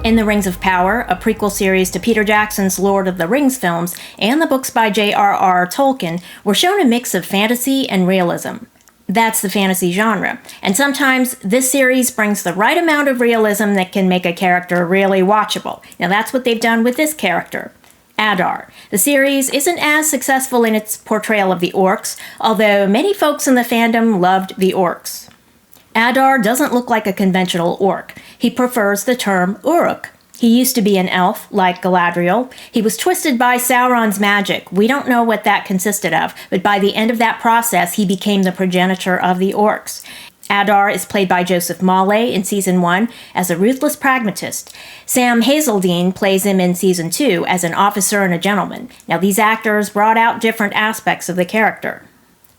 In The Rings of Power, a prequel series to Peter Jackson's Lord of the Rings films, and the books by J.R.R. Tolkien, we're shown a mix of fantasy and realism. That's the fantasy genre, and sometimes this series brings the right amount of realism that can make a character really watchable. Now that's what they've done with this character, Adar. The series isn't as successful in its portrayal of the Orcs, although many folks in the fandom loved the Orcs. Adar doesn't look like a conventional orc. He prefers the term Uruk. He used to be an elf, like Galadriel. He was twisted by Sauron's magic. We don't know what that consisted of, but by the end of that process, he became the progenitor of the Orcs. Adar is played by Joseph Mawle in Season 1 as a ruthless pragmatist. Sam Hazeldine plays him in Season 2 as an officer and a gentleman. Now, these actors brought out different aspects of the character.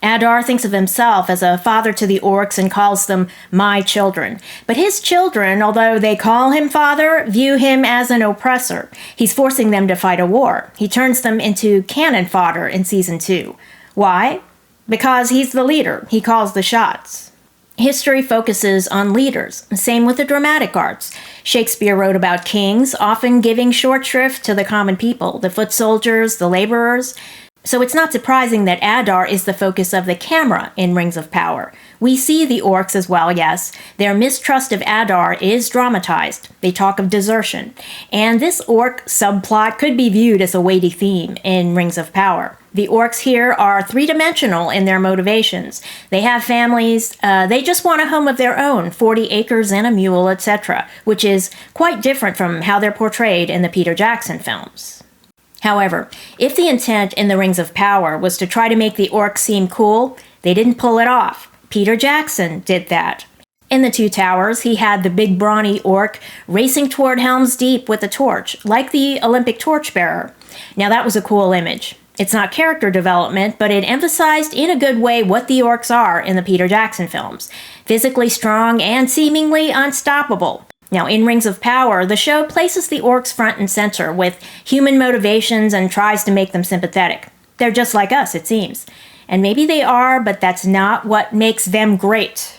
Adar thinks of himself as a father to the Orcs and calls them my children. But his children, although they call him father, view him as an oppressor. He's forcing them to fight a war. He turns them into cannon fodder in Season 2. Why? Because he's the leader. He calls the shots. History focuses on leaders. Same with the dramatic arts. Shakespeare wrote about kings, often giving short shrift to the common people, the foot soldiers, the laborers. So it's not surprising that Adar is the focus of the camera in Rings of Power. We see the Orcs as well, yes. Their mistrust of Adar is dramatized. They talk of desertion. And this Orc subplot could be viewed as a weighty theme in Rings of Power. The Orcs here are three-dimensional in their motivations. They have families, they just want a home of their own, 40 acres and a mule, etc., which is quite different from how they're portrayed in the Peter Jackson films. However, if the intent in The Rings of Power was to try to make the Orcs seem cool, they didn't pull it off. Peter Jackson did that. In The Two Towers, he had the big brawny orc racing toward Helm's Deep with a torch, like the Olympic torchbearer. Now that was a cool image. It's not character development, but it emphasized in a good way what the Orcs are in the Peter Jackson films. Physically strong and seemingly unstoppable. Now, in Rings of Power, the show places the Orcs front and center with human motivations and tries to make them sympathetic. They're just like us, it seems. And maybe they are, but that's not what makes them great.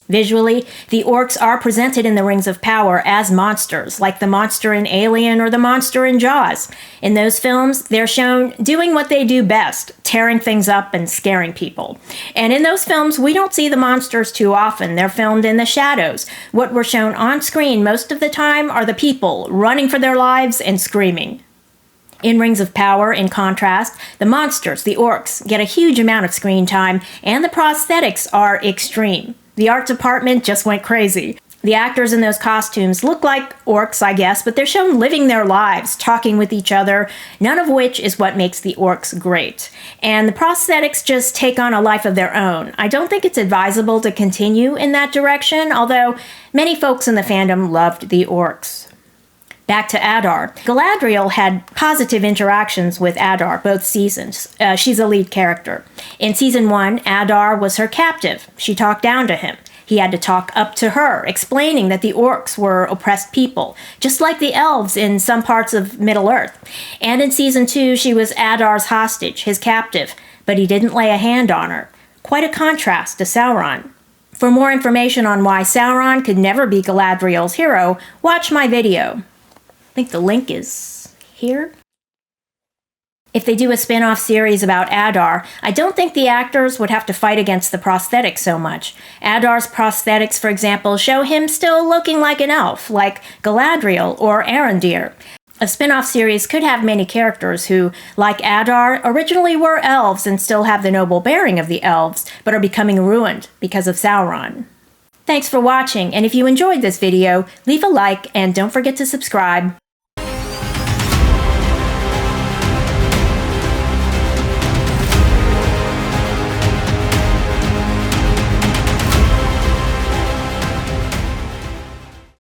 Visually, the Orcs are presented in the Rings of Power as monsters, like the monster in Alien or the monster in Jaws. In those films, they're shown doing what they do best, tearing things up and scaring people. And in those films, we don't see the monsters too often. They're filmed in the shadows. What we're shown on screen most of the time are the people running for their lives and screaming. In Rings of Power, in contrast, the monsters, the Orcs, get a huge amount of screen time, and the prosthetics are extreme. The art department just went crazy. The actors in those costumes look like orcs, I guess, but they're shown living their lives, talking with each other, none of which is what makes the Orcs great. And the prosthetics just take on a life of their own. I don't think it's advisable to continue in that direction, although many folks in the fandom loved the Orcs. Back to Adar. Galadriel had positive interactions with Adar both seasons. She's a lead character. In Season 1, Adar was her captive. She talked down to him. He had to talk up to her, explaining that the Orcs were oppressed people, just like the elves in some parts of Middle-earth. And in Season 2, she was Adar's hostage, his captive, but he didn't lay a hand on her. Quite a contrast to Sauron. For more information on why Sauron could never be Galadriel's hero, watch my video. I think the link is here. If they do a spin-off series about Adar, I don't think the actors would have to fight against the prosthetics so much. Adar's prosthetics, for example, show him still looking like an elf, like Galadriel or Arondir. A spin-off series could have many characters who, like Adar, originally were elves and still have the noble bearing of the elves, but are becoming ruined because of Sauron. Thanks for watching, and if you enjoyed this video, leave a like and don't forget to subscribe.